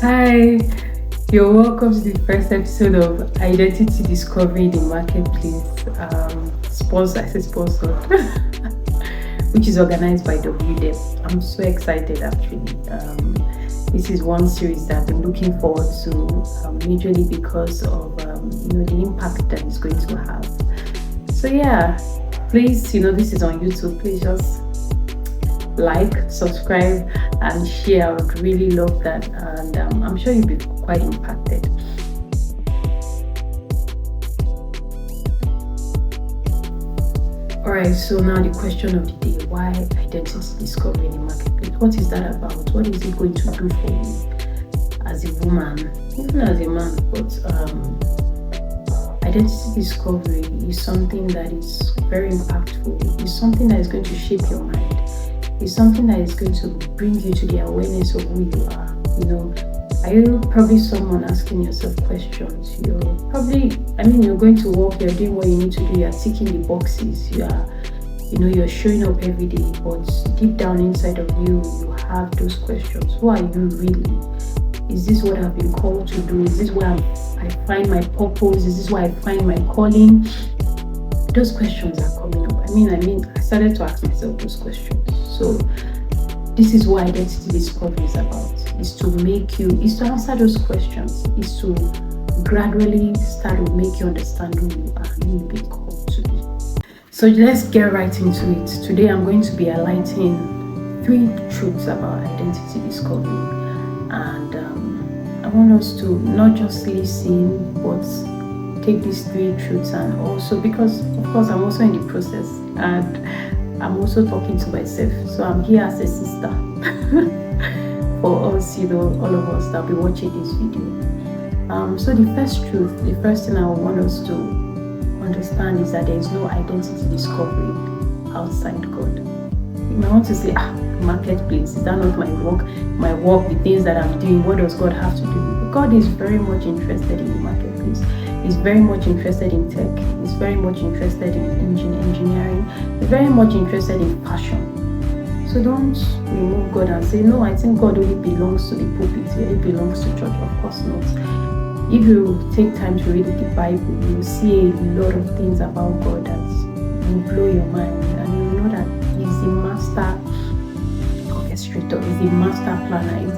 Hi, you're welcome to the first episode of Identity Discovery in the Marketplace. Sponsored, which is organized by WDEP. I'm so excited actually. This is one series that I'm looking forward to, majorly because of the impact that it's going to have. So yeah, please, this is on YouTube. Please just like, subscribe, and share. I would really love that, and I'm sure you'll be quite impacted. Alright, so now the question of the day: why identity discovery in the marketplace? What is that about? What is it going to do for you as a woman, even as a man? But identity discovery is something that is very impactful. It's something that is going to shape your mind. It's something that is going to bring you to the awareness of who you are. Are you probably someone asking yourself questions? You're going to work, you're doing what you need to do, you're ticking the boxes, you're showing up every day, but deep down inside of you, you have those questions. Who are you really? Is this what I've been called to do? Is this where I find my purpose? Is this where I find my calling? Those questions are coming up. I started to ask myself those questions. So this is what identity discovery is about. Is to answer those questions. Is to gradually start to make you understand who you are and who you've been called to be. So let's get right into it. Today I'm going to be highlighting 3 truths about identity discovery, and I want us to not just listen, but take these 3 truths, and also because of course I'm also in the process and I'm also talking to myself, so I'm here as a sister for us, all of us that will be watching this video. So the first thing I want us to understand is that there is no identity discovery outside God. You might want to say, marketplace, is that not my work, the things that I'm doing? What does God have to do? God is very much interested in the marketplace. He's very much interested in tech. He's very much interested in engineering. He's very much interested in fashion. So don't remove God and say, no, I think God only belongs to the pulpit. He only belongs to church. Of course not. If you take time to read the Bible, you will see a lot of things about God that will blow your mind, and you will know that He's the master orchestrator, He's the master planner, He's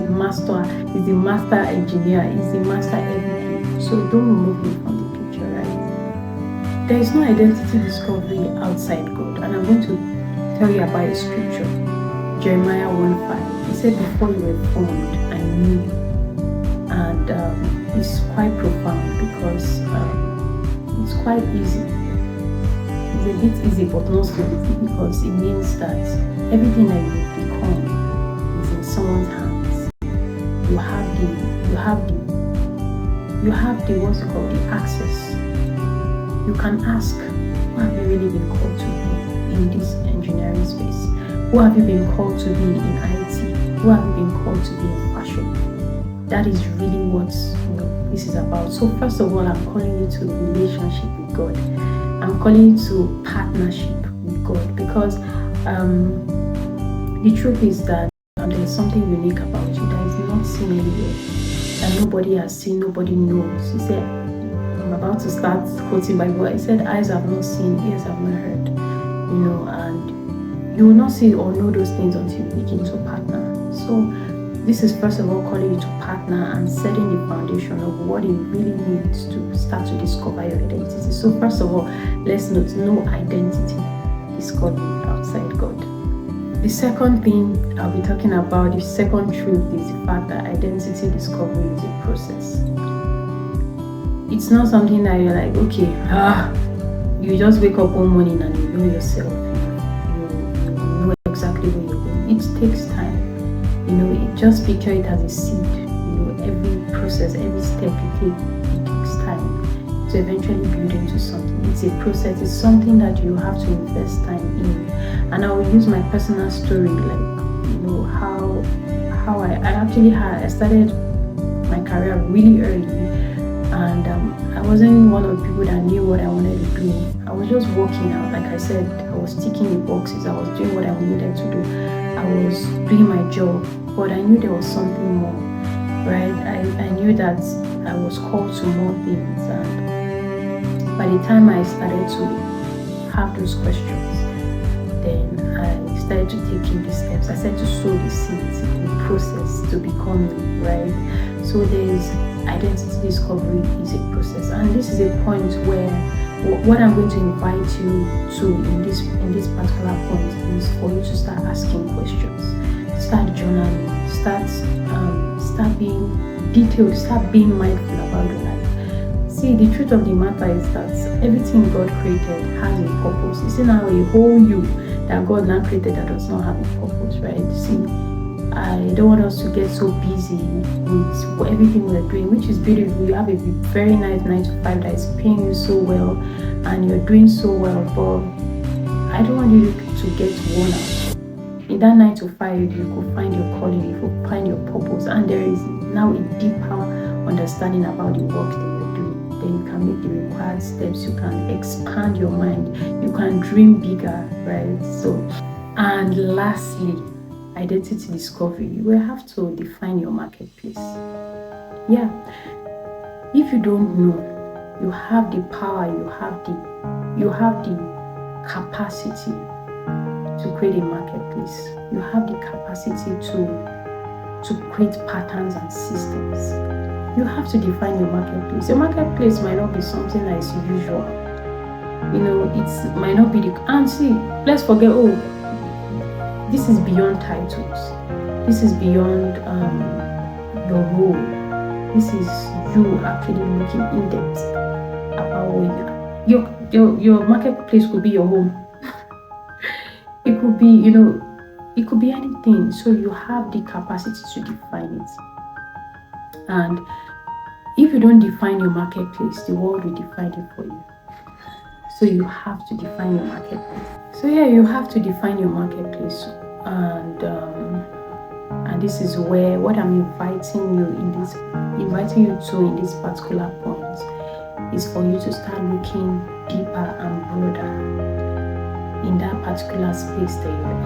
the master engineer, He's the master everything. So don't remove Him from the picture, right? There is no identity discovery outside God, and I'm going to tell you about a scripture, Jeremiah 1:5. He said, before you were formed, I knew you. And it's quite profound because it's quite easy. It's a bit easy, but not so easy, because it means that everything that you become is in someone's hands. You have the what's it called, the access. You can ask, who have you really been called to be in this engineering space? Who have you been called to be in IT? Who have you been called to be in fashion? That is really what this is about. So first of all, I'm calling you to relationship with God. I'm calling you to partnership with God, because the truth is that there is something unique about you that is not seen anywhere, that nobody has seen, nobody knows. He said, I'm about to start quoting Bible. He said, eyes have not seen, ears have not heard. And you will not see or know those things until you begin to partner. So this is first of all calling you to partner and setting the foundation of what it really means to start to discover your identity. So first of all, let's note, no identity discovery outside God. The second thing I'll be talking about, the second truth, is the fact that identity discovery is a process. It's not something that you're like, okay, you just wake up one morning and you know yourself. You know exactly where you're going. It takes time. Just picture it as a seed. Every process, every step you take, it takes time to eventually build into something. It's a process. It's something that you have to invest time in. And I will use my personal story, how I started my career really early, and I wasn't one of the people that knew what I wanted to do. I was just working out. Like I said, I was ticking the boxes. I was doing what I needed to do. I was doing my job, but I knew there was something more, right? I knew that I was called to more things, and by the time I started to have those questions, then I started to take in the steps. I started to sow the seeds in the process to becoming, right? So there's identity discovery is a process, and this is a point where what I'm going to invite you to in this particular point is for you to start asking questions, start journaling, start being detailed, start being mindful about your life. See, the truth of the matter is that everything God created has a purpose. It's in a whole you that God now created that does not have a purpose, right? See, I don't want us to get so busy with everything we're doing, which is beautiful. You have a very nice 9 to 5 that is paying you so well and you're doing so well, but I don't want you to get worn out. In that 9 to 5, you could find your calling, you could find your purpose, and there is now a deeper understanding about the work that you're doing. Then you can make the required steps, you can expand your mind, you can dream bigger, right? So, and lastly, identity discovery. You will have to define your marketplace. Yeah, if you don't know, you have the power, you have the capacity to create a marketplace. You have the capacity to create patterns and systems. You have to define your marketplace. Your marketplace might not be something that is usual. It might not be and see, let's forget, this is beyond titles. This is beyond your role. This is you actually looking in depth about where you are. Your marketplace could be your home. It could be, it could be anything. So you have the capacity to define it. And if you don't define your marketplace, the world will define it for you. So you have to define your marketplace. So yeah, you have to define your marketplace, and this is where what I'm inviting you to in this particular point is for you to start looking deeper and broader in that particular space that you're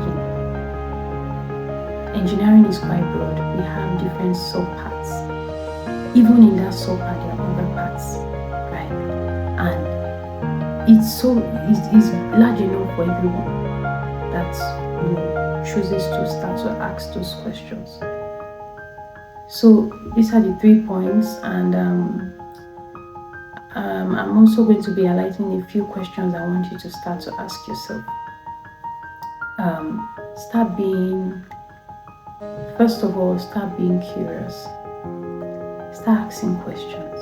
in. Engineering is quite broad. We have different sub-parts. Even in that sub-part, there are other parts, right? And it's large enough for everyone that chooses to start to ask those questions. So these are the 3 points, and I'm also going to be highlighting a few questions I want you to start to ask yourself. First of all, start being curious. Start asking questions.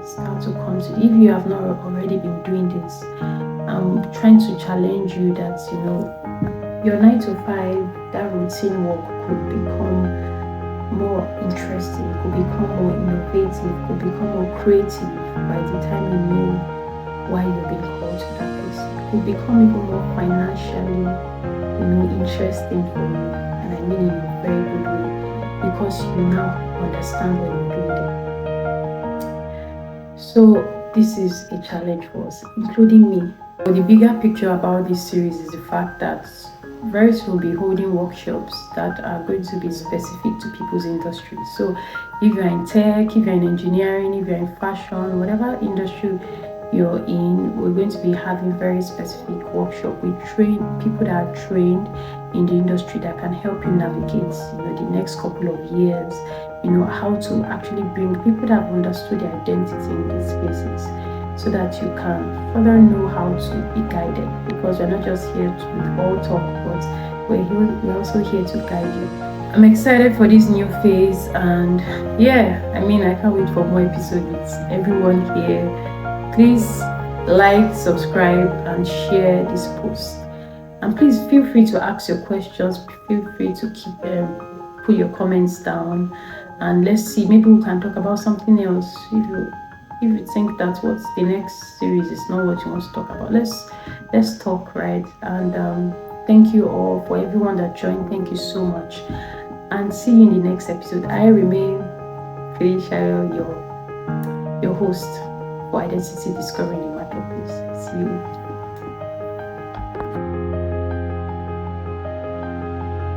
Start to come to, if you have not already been doing this, I'm trying to challenge you that your 9 to 5, that routine work could become more interesting, could become more innovative, could become more creative by the time you know why you're being called to that place. It could become even more financially interesting for you, and I mean in a very good way, because you now understand what you're doing there. So this is a challenge for us, including me. But the bigger picture about this series is the fact that very soon we'll be holding workshops that are going to be specific to people's industry. So if you're in tech, if you're in engineering, if you're in fashion, whatever industry you're in, we're going to be having very specific workshop. We train people that are trained in the industry that can help you navigate the next couple of years, how to actually bring people that have understood their identity in these spaces, so that you can further know how to be guided, because we're not just here with all talk, but we're also here to guide you. I'm excited for this new phase, and I can't wait for more episodes with everyone here. Please like, subscribe, and share this post. And please feel free to ask your questions. Feel free to put your comments down, and let's see, maybe we can talk about something else. If you think that what's the next series is not what you want to talk about, let's talk, right? And thank you all for everyone that joined. Thank you so much, and see you in the next episode. I remain Felicia, your host for Identity Discovering the Marketplace. See you.